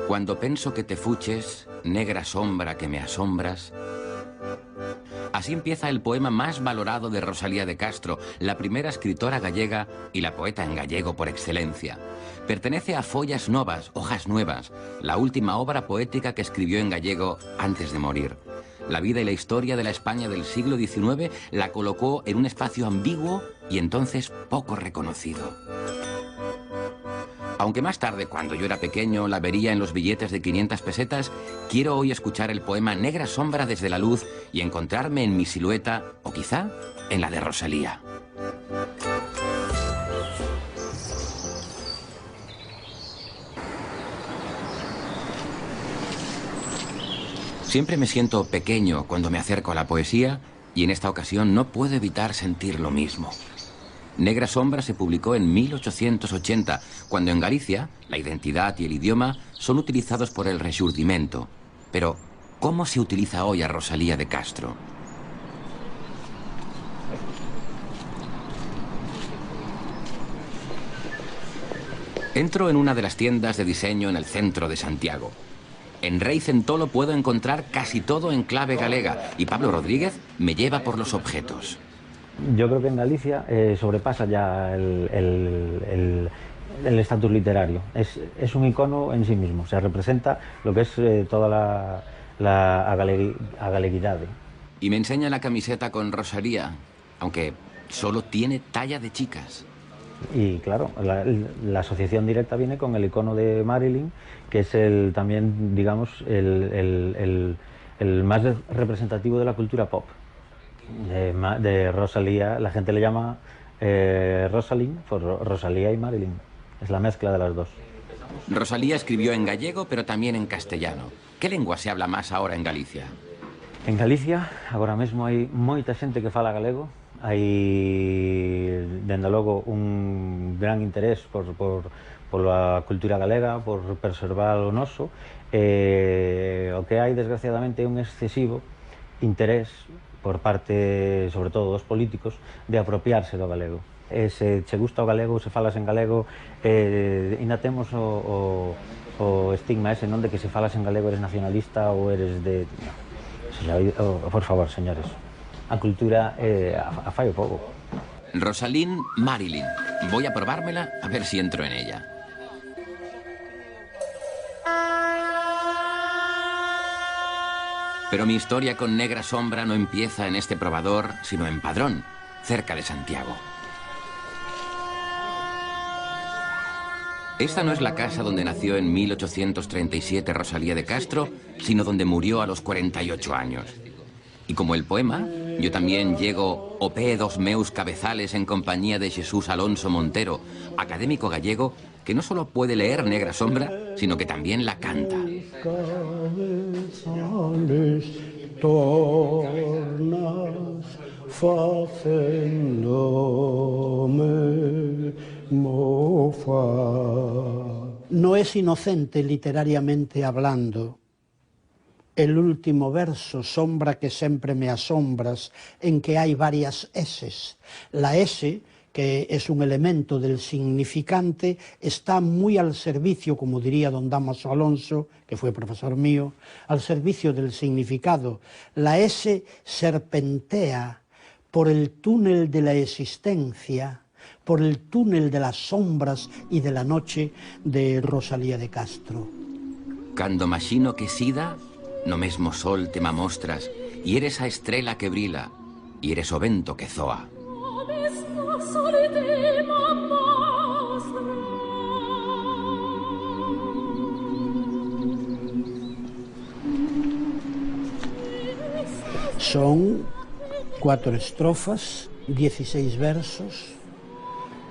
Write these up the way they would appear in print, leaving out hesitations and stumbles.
Cuando penso que te fuches, negra sombra que me asombras. Así empieza el poema más valorado de Rosalía de Castro, la primera escritora gallega y la poeta en gallego por excelencia. Pertenece a Follas Novas, Hojas Nuevas, la última obra poética que escribió en gallego antes de morir. La vida y la historia de la España del siglo XIX la colocó en un espacio ambiguo y entonces poco reconocido. Aunque más tarde, cuando yo era pequeño, la vería en los billetes de 500 pesetas, quiero hoy escuchar el poema Negra sombra desde la luz y encontrarme en mi silueta, o quizá en la de Rosalía. Siempre me siento pequeño cuando me acerco a la poesía y en esta ocasión no puedo evitar sentir lo mismo. Negra sombra se publicó en 1880, cuando en Galicia la identidad y el idioma son utilizados por el Rexurdimento. Pero, ¿cómo se utiliza hoy a Rosalía de Castro? Entro en una de las tiendas de diseño en el centro de Santiago. En Rei Centolo puedo encontrar casi todo en clave galega y Pablo Rodríguez me lleva por los objetos. Yo creo que en Galicia sobrepasa ya el estatus literario. Es un icono en sí mismo, se representa lo que es toda la galeguidad. Y me enseña la camiseta con Rosalía, aunque solo tiene talla de chicas. Y claro, la asociación directa viene con el icono de Marilyn, que es también, digamos, el más representativo de la cultura pop. De Rosalía, la gente le llama Rosalind por Rosalía y Marilyn. Es la mezcla de las dos. Rosalía escribió en gallego, pero también en castellano. ¿Qué lengua se habla más ahora en Galicia? En Galicia, agora mesmo hai moita xente que fala galego. Hai, dende logo, un gran interés pola cultura galega, por preservar o noso. O que hai, desgraciadamente, é un excesivo interés por parte, sobre todo, dos políticos, de apropiarse do galego. Se che gusta o galego, se falas en galego, ainda temos o estigma ese, non, de que se falas en galego eres nacionalista ou eres de... Por favor, señores, a cultura a fai o povo. Rosalind Marilyn. Voy a probármela a ver si entro en ella. Pero mi historia con Negra sombra no empieza en este probador, sino en Padrón, cerca de Santiago. Esta no es la casa donde nació en 1837 Rosalía de Castro, sino donde murió a los 48 años. Y como el poema, yo también llego o pé dos meus cabezales en compañía de Jesús Alonso Montero, académico gallego, que no solo puede leer Negra sombra, sino que también la canta. No es inocente literariamente hablando el último verso, sombra que siempre me asombras, en que hay varias eses. La S, que es un elemento del significante, está muy al servicio, como diría don Damaso Alonso, que fue profesor mío, al servicio del significado. La S serpentea por el túnel de la existencia, por el túnel de las sombras y de la noche de Rosalía de Castro. Cando maxino que sida, no mesmo sol te mamostras, y eres a estrela que brila, y eres o vento que zoa. Son 4 estrofas, 16 versos,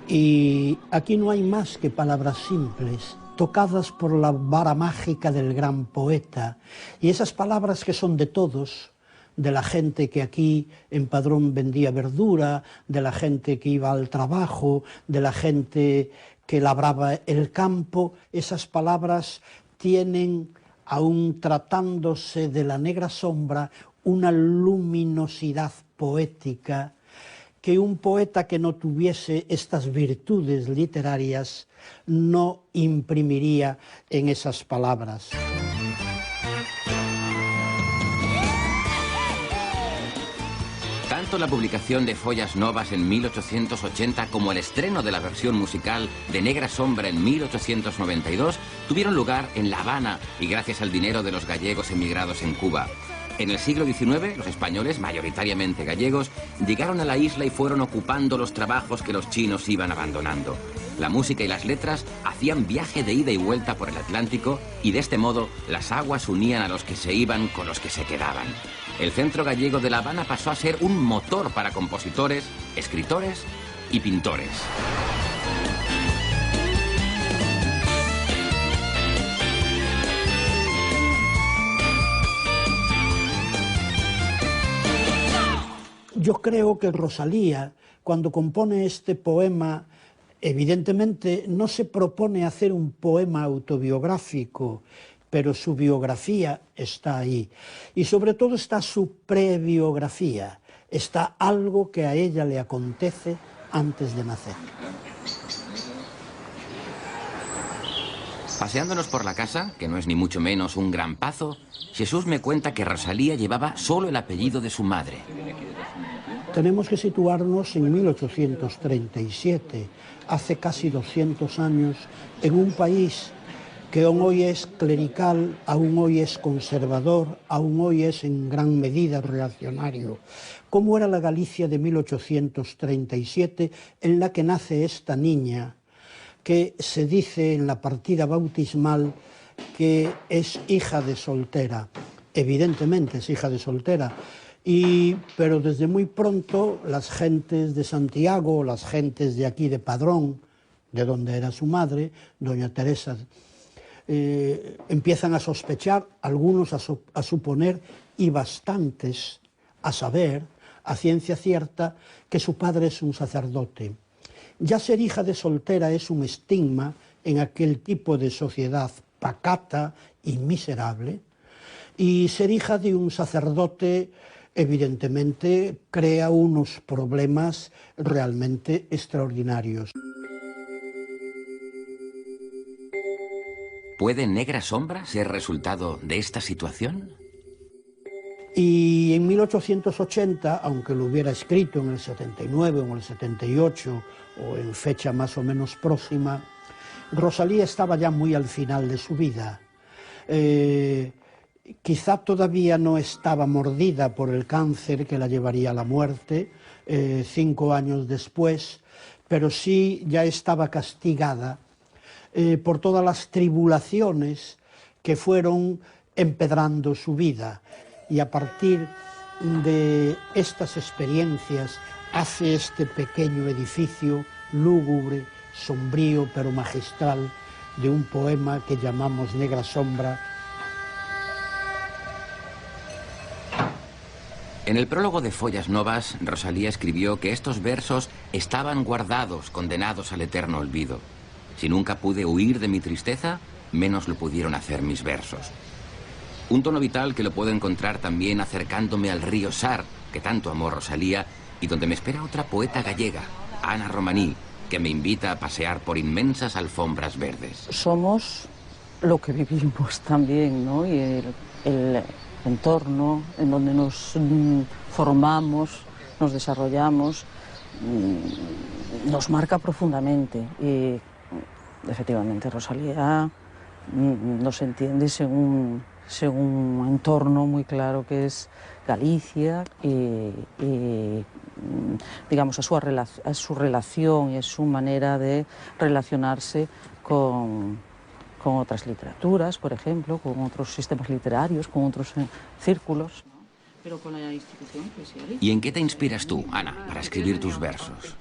y aquí no hay más que palabras simples, tocadas por la vara mágica del gran poeta, y esas palabras que son de todos, de la gente que aquí en Padrón vendía verdura, de la gente que iba al trabajo, de la gente que labraba el campo, esas palabras tienen, aún tratándose de la negra sombra, una luminosidad poética que un poeta que no tuviese estas virtudes literarias no imprimiría en esas palabras. Tanto la publicación de Follas Novas en 1880 como el estreno de la versión musical de Negra Sombra en 1892 tuvieron lugar en La Habana y gracias al dinero de los gallegos emigrados en Cuba. En el siglo XIX, los españoles, mayoritariamente gallegos, llegaron a la isla y fueron ocupando los trabajos que los chinos iban abandonando. La música y las letras hacían viaje de ida y vuelta por el Atlántico y de este modo las aguas unían a los que se iban con los que se quedaban. El centro gallego de La Habana pasó a ser un motor para compositores, escritores y pintores. Yo creo que Rosalía, cuando compone este poema, evidentemente no se propone hacer un poema autobiográfico, pero su biografía está ahí. Y sobre todo está su prebiografía, está algo que a ella le acontece antes de nacer. Paseándonos por la casa, que no es ni mucho menos un gran pazo, Jesús me cuenta que Rosalía llevaba solo el apellido de su madre. Tenemos que situarnos en 1837, hace casi 200 años, en un país que aún hoy es clerical, aún hoy es conservador, aún hoy es en gran medida reaccionario. ¿Cómo era la Galicia de 1837 en la que nace esta niña, que se dice en la partida bautismal que es hija de soltera? Evidentemente es hija de soltera, pero desde muy pronto las gentes de Santiago, las gentes de aquí de Padrón, de donde era su madre, doña Teresa, empiezan a sospechar, algunos a suponer y bastantes a saber, a ciencia cierta, que su padre es un sacerdote. Ya ser hija de soltera es un estigma en aquel tipo de sociedad pacata y miserable, y ser hija de un sacerdote evidentemente crea unos problemas realmente extraordinarios. ¿Puede Negra Sombra ser resultado de esta situación? Y en 1880, aunque lo hubiera escrito en el 79 o en el 78 o en fecha más o menos próxima, Rosalía estaba ya muy al final de su vida. Quizá todavía no estaba mordida por el cáncer que la llevaría a la muerte 5 años después, pero sí ya estaba castigada por todas las tribulaciones que fueron empedrando su vida. Y a partir de estas experiencias hace este pequeño edificio lúgubre, sombrío pero magistral, de un poema que llamamos Negra Sombra. En el prólogo de Follas Novas, Rosalía escribió que estos versos estaban guardados, condenados al eterno olvido. Si nunca pude huir de mi tristeza, menos lo pudieron hacer mis versos. Un tono vital que lo puedo encontrar también acercándome al río Sar, que tanto amó Rosalía, y donde me espera otra poeta gallega, Ana Romaní, que me invita a pasear por inmensas alfombras verdes. Somos lo que vivimos también, ¿no? Y el entorno en donde nos formamos, nos desarrollamos, nos marca profundamente. Y efectivamente Rosalía nos entiende según un entorno muy claro que es Galicia y digamos a su relación y a su manera de relacionarse con otras literaturas, por ejemplo, con otros sistemas literarios, con otros círculos. Pero con la institución que es Galicia. ¿Y en qué te inspiras tú, Ana, para escribir tus versos?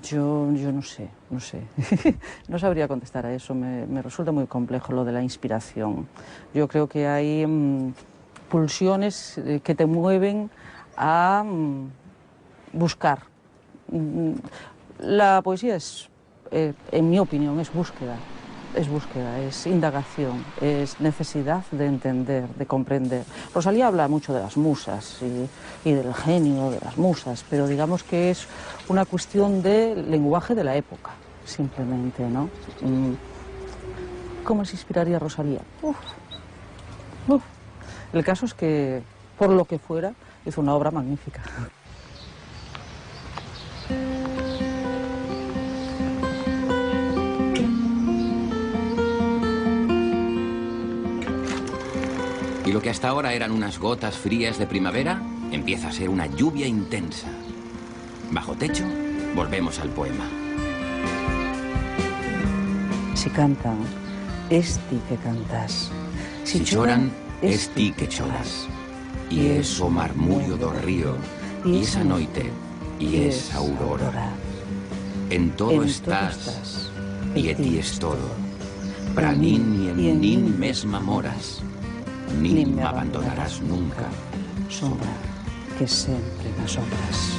Yo no sé. No sabría contestar a eso, me resulta muy complejo lo de la inspiración. Yo creo que hay pulsiones que te mueven a buscar. La poesía es, en mi opinión, es búsqueda. es búsqueda, es indagación, es necesidad de entender, de comprender. Rosalía habla mucho de las musas y del genio de las musas, pero digamos que es una cuestión de lenguaje de la época, simplemente, ¿no? ¿Cómo se inspiraría Rosalía? El caso es que, por lo que fuera, hizo una obra magnífica. Y lo que hasta ahora eran unas gotas frías de primavera, empieza a ser una lluvia intensa. Bajo techo, volvemos al poema. Si cantan, es ti que cantas. Si choran, es ti que choras. Y es o marmurio do río, y esa noite, y es aurora. En todo estás, y en ti es todo. Para nin y en nin mesma moras. Ni me abandonarás nunca, sombra, que siempre me asombras.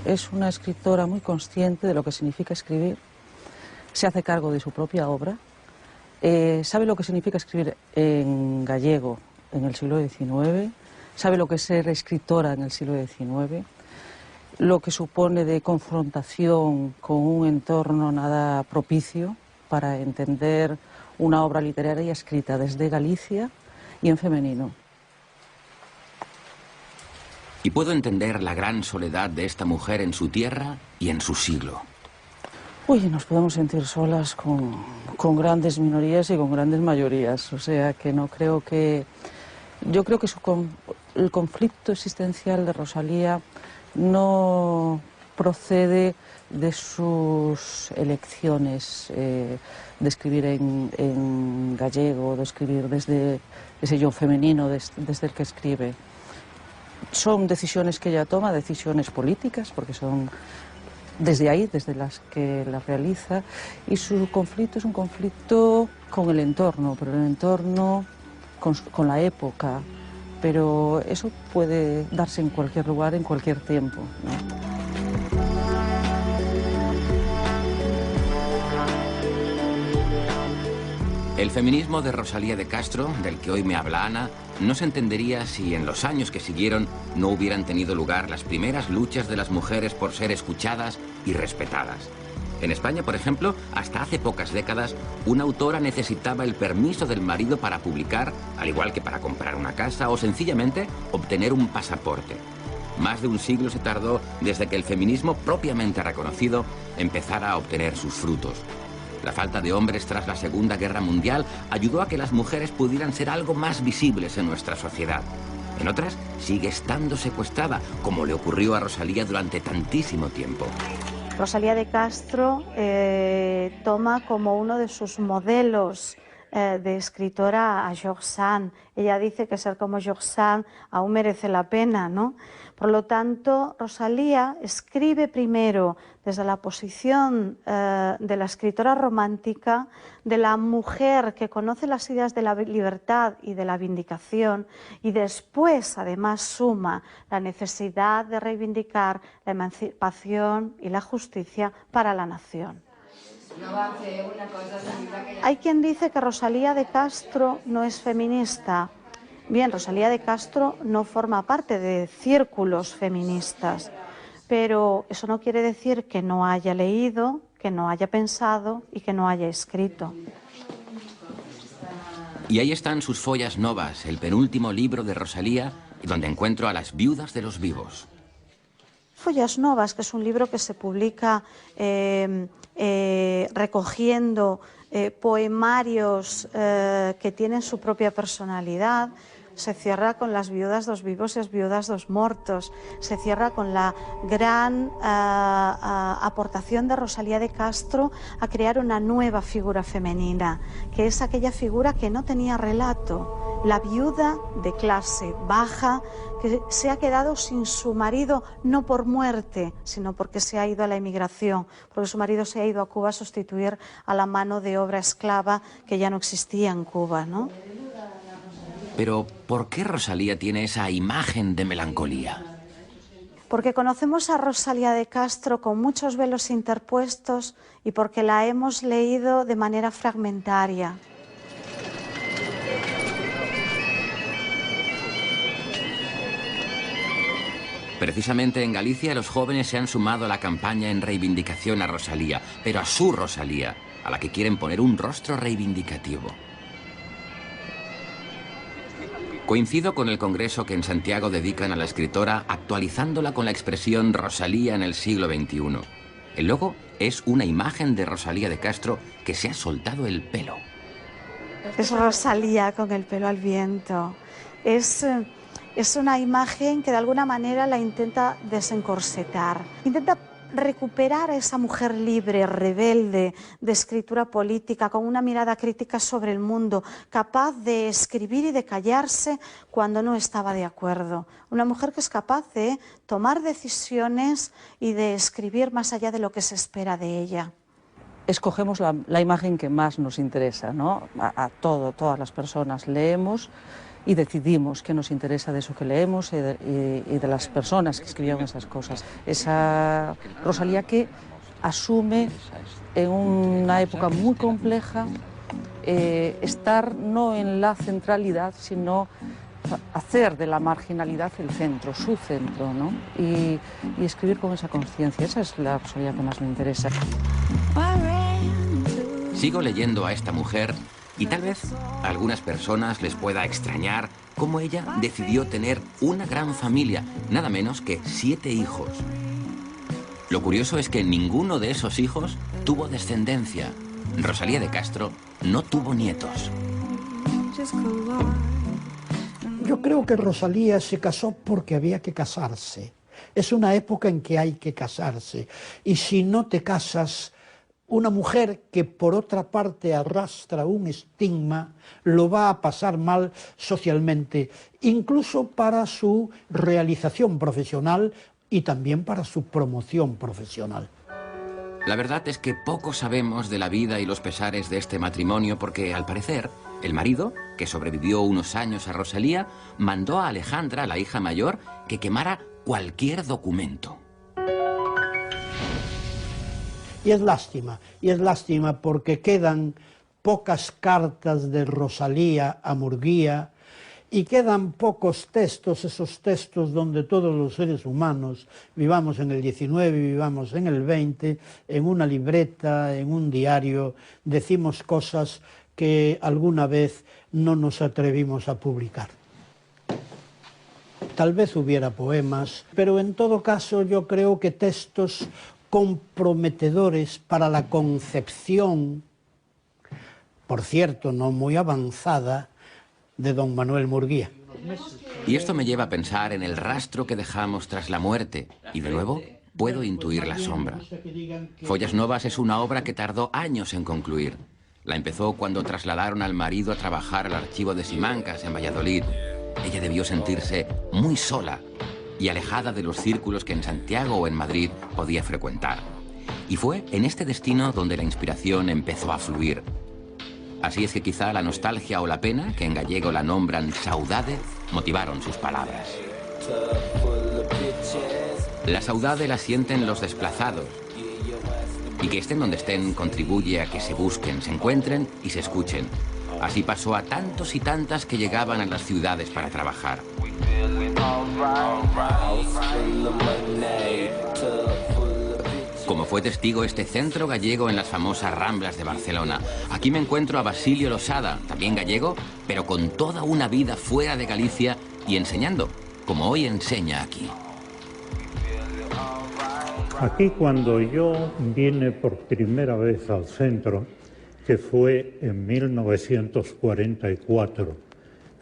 Es una escritora muy consciente de lo que significa escribir, se hace cargo de su propia obra, sabe lo que significa escribir en gallego en el siglo XIX, sabe lo que es ser escritora en el siglo XIX, lo que supone de confrontación con un entorno nada propicio para entender una obra literaria escrita desde Galicia y en femenino. Y puedo entender la gran soledad de esta mujer en su tierra y en su siglo. Uy, nos podemos sentir solas con grandes minorías y con grandes mayorías. O sea, que no creo que... Yo creo que el conflicto existencial de Rosalía no procede de sus elecciones de escribir en gallego, de escribir desde ese yo femenino, desde el que escribe. Son decisiones que ella toma, decisiones políticas, porque son desde ahí, desde las que las realiza, y su conflicto es un conflicto con el entorno, pero el entorno con la época, pero eso puede darse en cualquier lugar, en cualquier tiempo, ¿no? El feminismo de Rosalía de Castro, del que hoy me habla Ana, no se entendería si en los años que siguieron no hubieran tenido lugar las primeras luchas de las mujeres por ser escuchadas y respetadas. En España, por ejemplo, hasta hace pocas décadas, una autora necesitaba el permiso del marido para publicar, al igual que para comprar una casa o sencillamente obtener un pasaporte. Más de un siglo se tardó desde que el feminismo propiamente reconocido empezara a obtener sus frutos. La falta de hombres tras la Segunda Guerra Mundial ayudó a que las mujeres pudieran ser algo más visibles en nuestra sociedad. En otras, sigue estando secuestrada, como le ocurrió a Rosalía durante tantísimo tiempo. Rosalía de Castro toma como uno de sus modelos de escritora a George Sand. Ella dice que ser como George Sand aún merece la pena, ¿no? Por lo tanto, Rosalía escribe primero desde la posición de la escritora romántica, de la mujer que conoce las ideas de la libertad y de la vindicación, y después además suma la necesidad de reivindicar la emancipación y la justicia para la nación. Hay quien dice que Rosalía de Castro no es feminista. Bien, Rosalía de Castro no forma parte de círculos feministas, pero eso no quiere decir que no haya leído, que no haya pensado y que no haya escrito. Y ahí están sus Follas Novas, el penúltimo libro de Rosalía, donde encuentro a las viudas de los vivos. Follas Novas, que es un libro que se publica recogiendo poemarios que tienen su propia personalidad. Se cierra con las viudas dos vivos y las viudas dos muertos. Se cierra con la gran aportación de Rosalía de Castro a crear una nueva figura femenina, que es aquella figura que no tenía relato, la viuda de clase baja que se ha quedado sin su marido no por muerte, sino porque se ha ido a la emigración, porque su marido se ha ido a Cuba a sustituir a la mano de obra esclava que ya no existía en Cuba, ¿no? Pero, ¿por qué Rosalía tiene esa imagen de melancolía? porque conocemos a Rosalía de Castro con muchos velos interpuestos y porque la hemos leído de manera fragmentaria. Precisamente en Galicia los jóvenes se han sumado a la campaña en reivindicación a Rosalía, pero a su Rosalía, a la que quieren poner un rostro reivindicativo. Coincido con el congreso que en Santiago dedican a la escritora actualizándola con la expresión Rosalía en el siglo XXI. El logo es una imagen de Rosalía de Castro que se ha soltado el pelo. Es Rosalía con el pelo al viento. Es una imagen que de alguna manera la intenta desencorsetar. Intenta recuperar a esa mujer libre, rebelde, de escritura política, con una mirada crítica sobre el mundo, capaz de escribir y de callarse cuando no estaba de acuerdo. Una mujer que es capaz de tomar decisiones y de escribir más allá de lo que se espera de ella. Escogemos la imagen que más nos interesa, ¿no? Todas las personas leemos y decidimos qué nos interesa de eso que leemos y de las personas que escribieron esas cosas. Esa Rosalía que asume en una época muy compleja estar no en la centralidad, sino hacer de la marginalidad el centro, su centro, ¿no? Y escribir con esa conciencia. Esa es la Rosalía que más me interesa. Sigo leyendo a esta mujer y tal vez a algunas personas les pueda extrañar cómo ella decidió tener una gran familia, nada menos que 7 hijos. Lo curioso es que ninguno de esos hijos tuvo descendencia. Rosalía de Castro no tuvo nietos. Yo creo que Rosalía se casó porque había que casarse. Es una época en que hay que casarse. Y si no te casas, una mujer que por otra parte arrastra un estigma lo va a pasar mal socialmente, incluso para su realización profesional y también para su promoción profesional. La verdad es que poco sabemos de la vida y los pesares de este matrimonio porque, al parecer, el marido, que sobrevivió unos años a Rosalía, mandó a Alejandra, la hija mayor, que quemara cualquier documento. Y es lástima porque quedan pocas cartas de Rosalía a Murguía y quedan pocos textos, esos textos donde todos los seres humanos, vivamos en el 19, vivamos en el 20, en una libreta, en un diario, decimos cosas que alguna vez no nos atrevimos a publicar. Tal vez hubiera poemas, pero en todo caso yo creo que textos comprometedores para la concepción, por cierto, no muy avanzada, de don Manuel Murguía. Y esto me lleva a pensar en el rastro que dejamos tras la muerte, y de nuevo puedo intuir la sombra. Follas Novas es una obra que tardó años en concluir. La empezó cuando trasladaron al marido a trabajar al archivo de Simancas, en Valladolid. Ella debió sentirse muy sola y alejada de los círculos que en Santiago o en Madrid podía frecuentar. Y fue en este destino donde la inspiración empezó a fluir. Así es que quizá la nostalgia o la pena, que en gallego la nombran saudade, motivaron sus palabras. La saudade la sienten los desplazados, y que estén donde estén contribuye a que se busquen, se encuentren y se escuchen. Así pasó a tantos y tantas que llegaban a las ciudades para trabajar. Como fue testigo este centro gallego en las famosas Ramblas de Barcelona. Aquí me encuentro a Basilio Losada, también gallego, pero con toda una vida fuera de Galicia y enseñando, como hoy enseña aquí. Aquí cuando yo vine por primera vez al centro, que fue en 1944,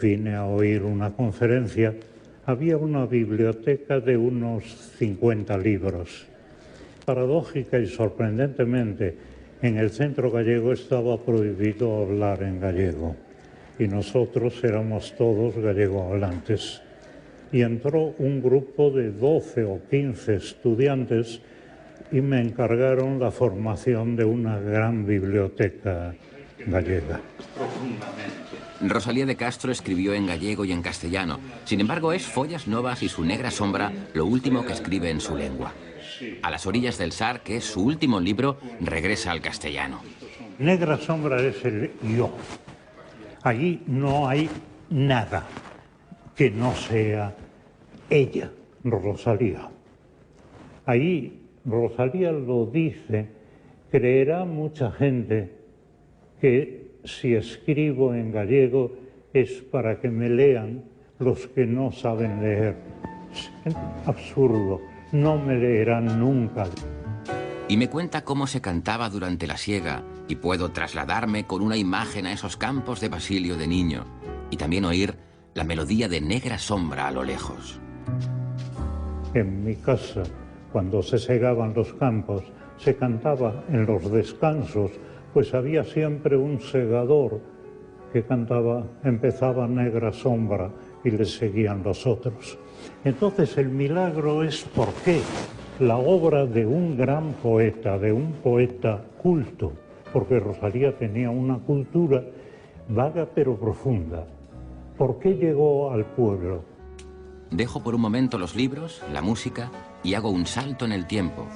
vine a oír una conferencia, había una biblioteca de unos 50 libros. Paradójica y sorprendentemente, en el centro gallego estaba prohibido hablar en gallego y nosotros éramos todos gallegohablantes. Y entró un grupo de 12 o 15 estudiantes y me encargaron la formación de una gran biblioteca gallega. Profundamente. Rosalía de Castro escribió en gallego y en castellano. Sin embargo, es Follas Novas y su Negra Sombra lo último que escribe en su lengua. A las orillas del Sar, que es su último libro, regresa al castellano. Negra Sombra es el yo. Allí no hay nada que no sea ella, Rosalía. Ahí Rosalía lo dice, creerá mucha gente que si escribo en gallego es para que me lean los que no saben leer. Es absurdo, no me leerán nunca. Y me cuenta cómo se cantaba durante la siega, y puedo trasladarme con una imagen a esos campos de Basilio de niño, y también oír la melodía de Negra Sombra a lo lejos. En mi casa, cuando se segaban los campos, se cantaba en los descansos, pues había siempre un segador que cantaba, empezaba Negra Sombra y le seguían los otros. Entonces el milagro es por qué la obra de un gran poeta, de un poeta culto, porque Rosalía tenía una cultura vaga pero profunda. ¿Por qué llegó al pueblo? Dejo por un momento los libros, la música, y hago un salto en el tiempo,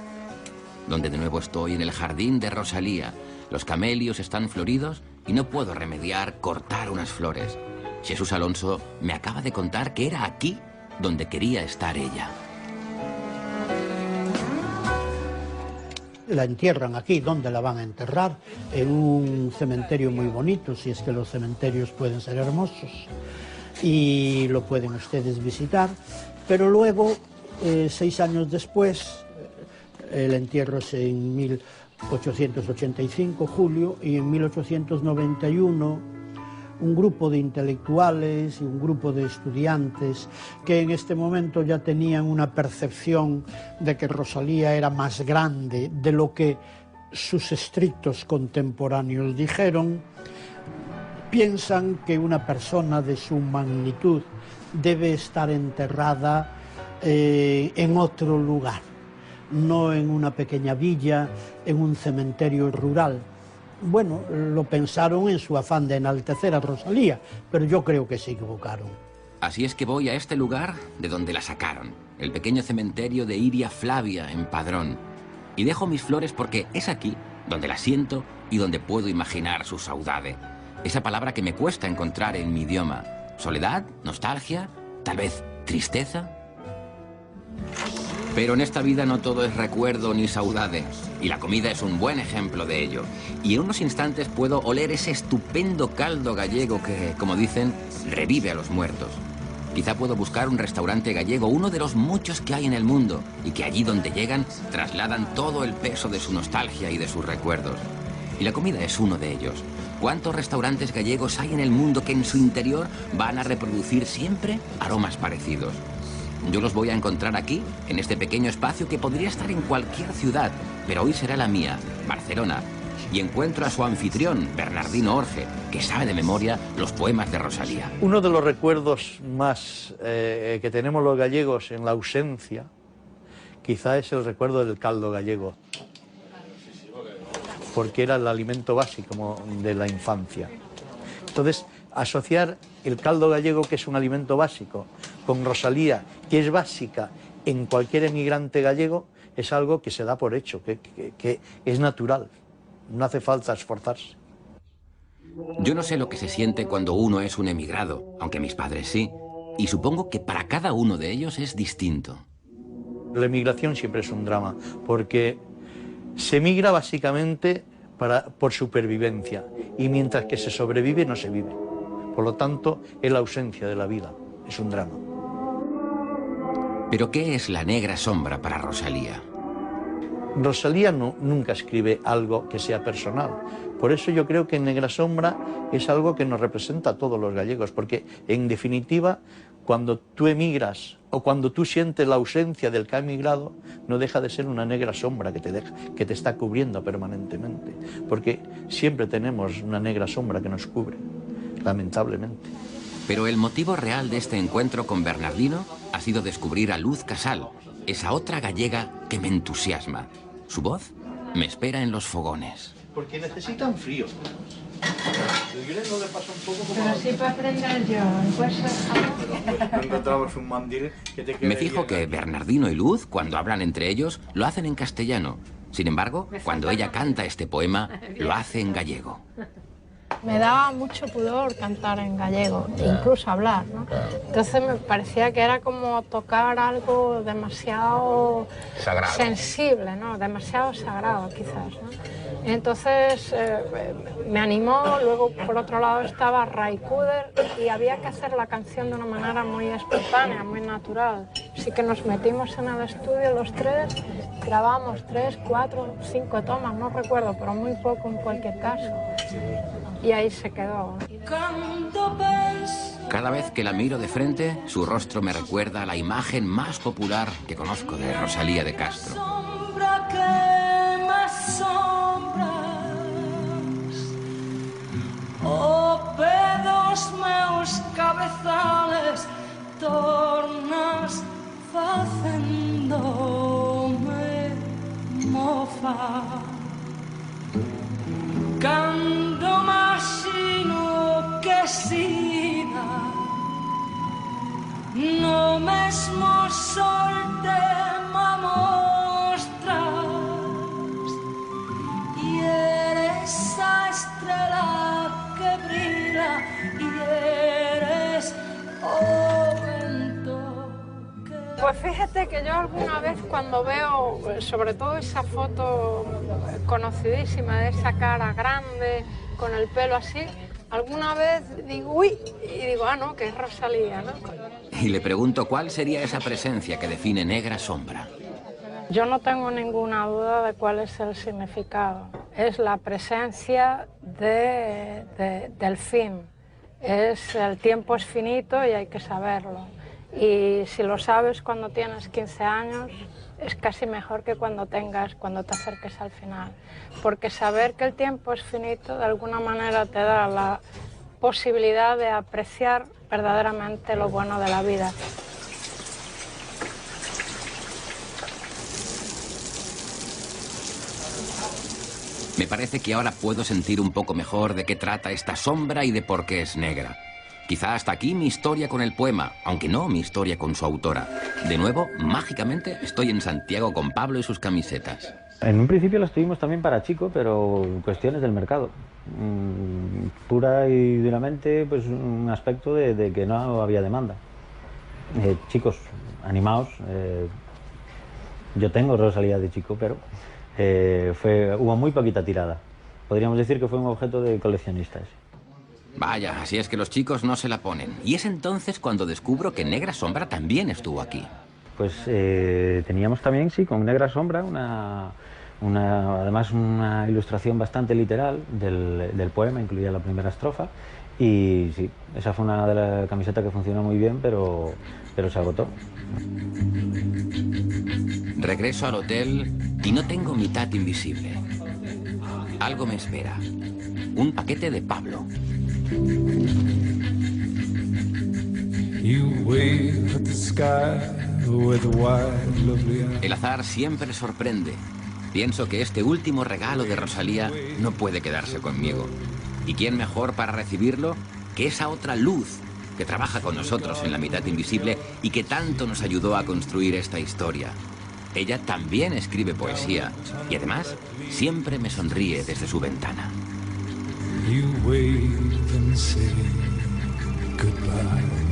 donde de nuevo estoy en el jardín de Rosalía. Los camelios están floridos y no puedo remediar cortar unas flores. Jesús Alonso me acaba de contar que era aquí donde quería estar ella. La entierran aquí, ¿dónde la van a enterrar? En un cementerio muy bonito, si es que los cementerios pueden ser hermosos, y lo pueden ustedes visitar. Pero luego, 6 años después, el entierro es en 1885, julio, y en 1891 un grupo de intelectuales y un grupo de estudiantes que en este momento ya tenían una percepción de que Rosalía era más grande de lo que sus estrictos contemporáneos dijeron, piensan que una persona de su magnitud debe estar enterrada en otro lugar, no en una pequeña villa, en un cementerio rural. Bueno, lo pensaron en su afán de enaltecer a Rosalía, pero yo creo que se equivocaron. Así es que voy a este lugar de donde la sacaron, el pequeño cementerio de Iria Flavia en Padrón. Y dejo mis flores porque es aquí donde las siento y donde puedo imaginar su saudade. Esa palabra que me cuesta encontrar en mi idioma. ¿Soledad? ¿Nostalgia? ¿Tal vez tristeza? Pero en esta vida no todo es recuerdo ni saudade, y la comida es un buen ejemplo de ello. Y en unos instantes puedo oler ese estupendo caldo gallego que, como dicen, revive a los muertos. Quizá puedo buscar un restaurante gallego, uno de los muchos que hay en el mundo, y que allí donde llegan trasladan todo el peso de su nostalgia y de sus recuerdos. Y la comida es uno de ellos. ¿Cuántos restaurantes gallegos hay en el mundo que en su interior van a reproducir siempre aromas parecidos? Yo los voy a encontrar aquí, en este pequeño espacio que podría estar en cualquier ciudad, pero hoy será la mía, Barcelona. Y encuentro a su anfitrión, Bernardino Orge, que sabe de memoria los poemas de Rosalía. Uno de los recuerdos más que tenemos los gallegos en la ausencia, quizá es el recuerdo del caldo gallego, porque era el alimento básico de la infancia. Entonces, asociar el caldo gallego, que es un alimento básico, con Rosalía, que es básica en cualquier emigrante gallego, es algo que se da por hecho, que es natural, no hace falta esforzarse. Yo no sé lo que se siente cuando uno es un emigrado, aunque mis padres sí, y supongo que para cada uno de ellos es distinto. La emigración siempre es un drama, porque se emigra básicamente por supervivencia, y mientras que se sobrevive no se vive. Por lo tanto, es la ausencia de la vida, es un drama. ¿Pero qué es la Negra Sombra para Rosalía? Rosalía nunca escribe algo que sea personal. Por eso yo creo que Negra Sombra es algo que nos representa a todos los gallegos, porque en definitiva, cuando tú emigras o cuando tú sientes la ausencia del que ha emigrado, no deja de ser una negra sombra que te está cubriendo permanentemente, porque siempre tenemos una negra sombra que nos cubre, lamentablemente. Pero el motivo real de este encuentro con Bernardino ha sido descubrir a Luz Casal, esa otra gallega que me entusiasma. Su voz me espera en los fogones. Porque necesitan frío. Pero sí para aprender yo, pues... Me fijo que Bernardino y Luz, cuando hablan entre ellos, lo hacen en castellano. Sin embargo, cuando ella canta este poema, lo hace en gallego. Me daba mucho pudor cantar en gallego, incluso hablar, ¿no? Entonces me parecía que era como tocar algo demasiado sagrado, sensible, ¿no? Demasiado sagrado, quizás, ¿no? Entonces me animó. Luego, por otro lado, estaba Ray Cooder y había que hacer la canción de una manera muy espontánea, muy natural. Así que nos metimos en el estudio los tres, grabamos 3, 4, 5 tomas, no recuerdo, pero muy poco en cualquier caso. Y ahí se quedó. Cada vez que la miro de frente, su rostro me recuerda a la imagen más popular que conozco de Rosalía de Castro. Oh, pedos meus cabezales, tornas facendome mofar. Cando imagino que siga no mesmo sol te mostras y eres a estrela que brilla y eres vento que... Pues fíjate que yo alguna vez cuando veo, sobre todo esa foto conocidísima de esa cara grande, con el pelo así, alguna vez digo, uy, y digo, ah, no, que es Rosalía, ¿no? Y le pregunto cuál sería esa presencia que define Negra Sombra. Yo no tengo ninguna duda de cuál es el significado. Es la presencia del fin. El tiempo es finito y hay que saberlo. Y si lo sabes cuando tienes 15 años, es casi mejor que cuando te acerques al final. Porque saber que el tiempo es finito, de alguna manera te da la posibilidad de apreciar verdaderamente lo bueno de la vida. Me parece que ahora puedo sentir un poco mejor de qué trata esta sombra y de por qué es negra. Quizá hasta aquí mi historia con el poema, aunque no mi historia con su autora. De nuevo, mágicamente, estoy en Santiago con Pablo y sus camisetas. En un principio las tuvimos también para chico, pero cuestiones del mercado. Pura y duramente, pues un aspecto de que no había demanda. Chicos animados. Yo tengo Rosalía de chico, pero hubo muy poquita tirada. Podríamos decir que fue un objeto de coleccionistas. Vaya, así es que los chicos no se la ponen. Y es entonces cuando descubro que Negra Sombra también estuvo aquí. Pues teníamos también, sí, con Negra Sombra, además una ilustración bastante literal del poema, incluía la primera estrofa. Y sí, esa fue una de las camisetas que funcionó muy bien, pero se agotó. Regreso al hotel y no tengo mitad invisible. Algo me espera. Un paquete de Pablo. El azar siempre sorprende. Pienso que este último regalo de Rosalía no puede quedarse conmigo. ¿Y quién mejor para recibirlo que esa otra luz que trabaja con nosotros en la mitad invisible y que tanto nos ayudó a construir esta historia? Ella también escribe poesía y además siempre me sonríe desde su ventana. You wave and say goodbye.